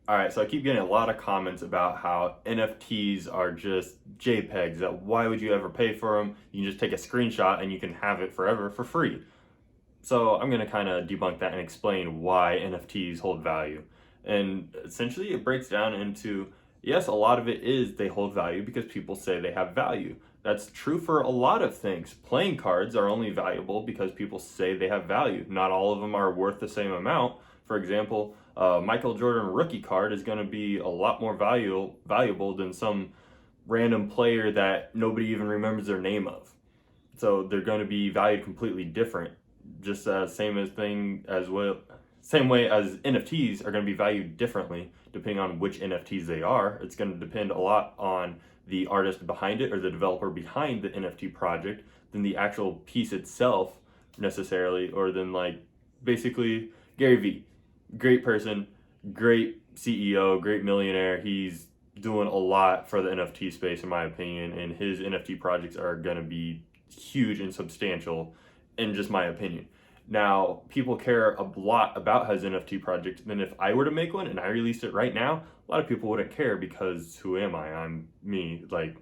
All right, so I keep getting a lot of comments about how NFTs are just JPEGs, that why would you ever pay for them? You can just take a screenshot and you can have it forever for free. So I'm going to kind of debunk that and explain why NFTs hold value. And essentially, it breaks down into yes, a lot of it is they hold value because people say they have value. That's true for a lot of things. Playing cards are only valuable because people say they have value. Not all of them are worth the same amount. For example, Michael Jordan rookie card is going to be a lot more valuable than some random player that nobody even remembers their name of. So they're going to be valued completely different. Just as same way as NFTs are going to be valued differently depending on which NFTs they are. It's going to depend a lot on the artist behind it or the developer behind the NFT project than the actual piece itself necessarily, or than like basically Gary Vee, great person, great CEO, great millionaire. He's doing a lot for the NFT space in my opinion, and his NFT projects are going to be huge and substantial in just my opinion. Now, people care a lot about his NFT project than if I were to make one and I released it right now. A lot of people wouldn't care because who am I? I'm me. Like,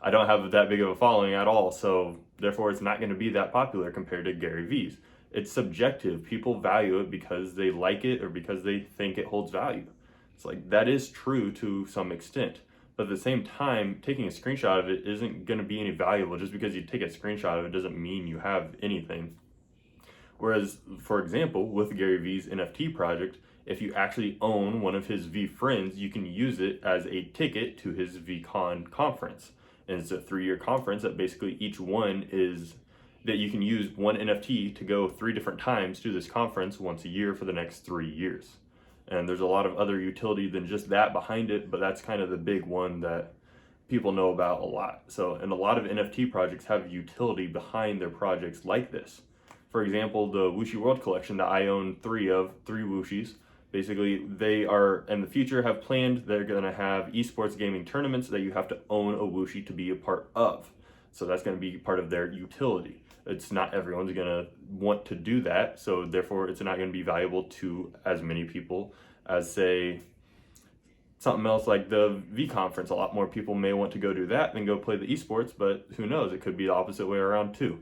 I don't have that big of a following at all, so therefore it's not going to be that popular compared to Gary Vee's. It's subjective. People value it because they like it or because they think it holds value. It's like that is true to some extent. But at the same time, taking a screenshot of it isn't going to be any valuable. Just because you take a screenshot of it doesn't mean you have anything. Whereas, for example, with Gary Vee's NFT project, if you actually own one of his V friends, you can use it as a ticket to his VCon conference. And it's a 3-year conference that basically each one is that you can use one NFT to go 3 different times to this conference once a year for the next 3 years. And there's a lot of other utility than just that behind it, but that's kind of the big one that people know about a lot. So, and a lot of NFT projects have utility behind their projects like this. For example, the Wuxi World Collection that I own 3 Wuxis. Basically, they are in the future have planned they're going to have esports gaming tournaments that you have to own a Wuxi to be a part of. So that's going to be part of their utility. It's not everyone's going to want to do that, so therefore it's not going to be valuable to as many people as, say, something else like the V conference. A lot more people may want to go do that than go play the esports, but who knows? It could be the opposite way around too.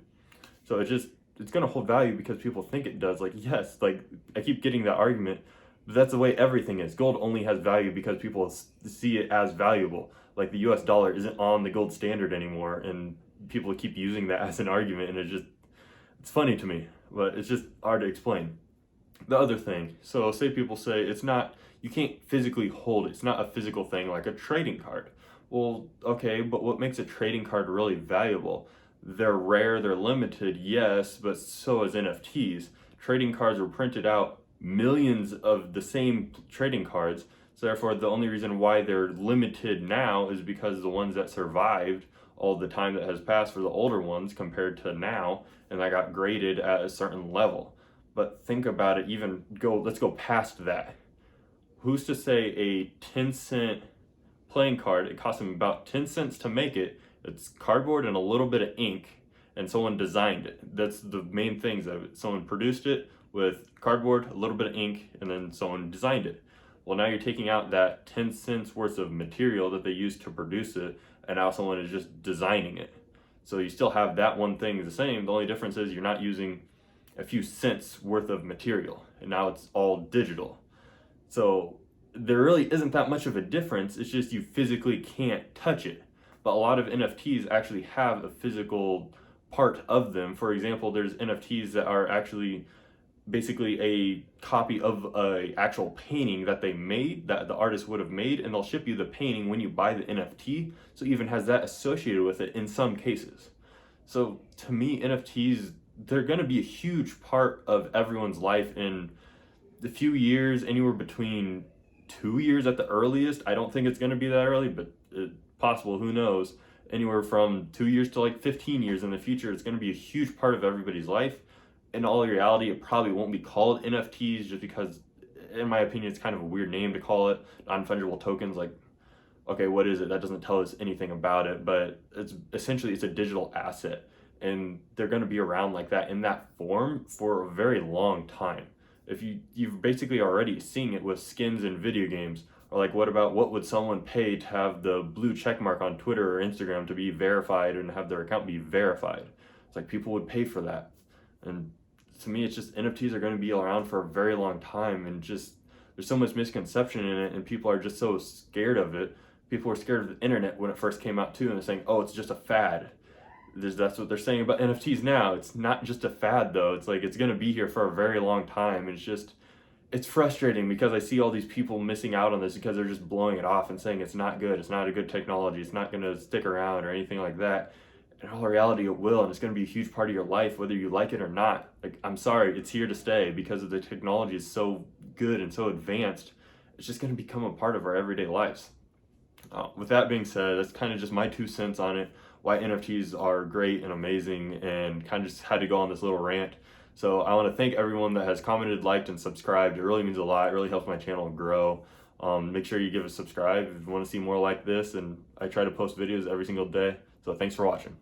So it's going to hold value because people think it does. Like, yes, like I keep getting that argument, but that's the way everything is. Gold only has value because people see it as valuable. Like the US dollar isn't on the gold standard anymore, and people keep using that as an argument, and it's funny to me, but it's just hard to explain. The other thing, so say people say you can't physically hold it. It's not a physical thing like a trading card. Well, okay, but what makes a trading card really valuable? They're rare, they're limited, yes, but so is NFTs. Trading cards were printed out, millions of the same trading cards, so therefore the only reason why they're limited now is because the ones that survived all the time that has passed for the older ones compared to now, and that got graded at a certain level. But think about it, let's go past that. Who's to say a 10-cent playing card, it cost them about 10 cents to make it, it's cardboard and a little bit of ink, and someone designed it. That's the main things of it. Someone produced it with cardboard, a little bit of ink, and then someone designed it. Well, now you're taking out that 10 cents worth of material that they used to produce it, and now someone is just designing it. So you still have that one thing the same. The only difference is you're not using a few cents worth of material, and now it's all digital. So there really isn't that much of a difference. It's just you physically can't touch it. But a lot of NFTs actually have a physical part of them. For example, there's NFTs that are actually basically a copy of a actual painting that they made, that the artist would have made, and they'll ship you the painting when you buy the NFT, so it even has that associated with it in some cases. So to me, NFTs, they're going to be a huge part of everyone's life in a few years, anywhere between 2 years at the earliest. I don't think it's going to be that early, but it's possible, who knows. Anywhere from 2 years to like 15 years in the future, it's going to be a huge part of everybody's life. In all reality, it probably won't be called NFTs just because, in my opinion, it's kind of a weird name to call it. Non-fungible tokens, like, okay, what is it? That doesn't tell us anything about it, but it's a digital asset, and they're going to be around like that in that form for a very long time. If you've basically already seen it with skins in video games. Or like, what would someone pay to have the blue check mark on Twitter or Instagram to be verified and have their account be verified? It's like people would pay for that. And to me, it's just NFTs are going to be around for a very long time, and just there's so much misconception in it, and people are just so scared of it. People were scared of the internet when it first came out too, and they're saying, "Oh, it's just a fad." That's what they're saying about NFTs now. It's not just a fad though. It's like it's going to be here for a very long time. It's frustrating because I see all these people missing out on this because they're just blowing it off and saying it's not good, it's not a good technology, it's not going to stick around or anything like that. In all reality, it will, and it's going to be a huge part of your life, whether you like it or not. Like, I'm sorry, it's here to stay because of the technology is so good and so advanced. It's just going to become a part of our everyday lives. With that being said, that's kind of just my 2 cents on it, why NFTs are great and amazing, and kind of just had to go on this little rant. So I want to thank everyone that has commented, liked, and subscribed. It really means a lot. It really helps my channel grow. Make sure you give a subscribe if you want to see more like this, and I try to post videos every single day. So thanks for watching.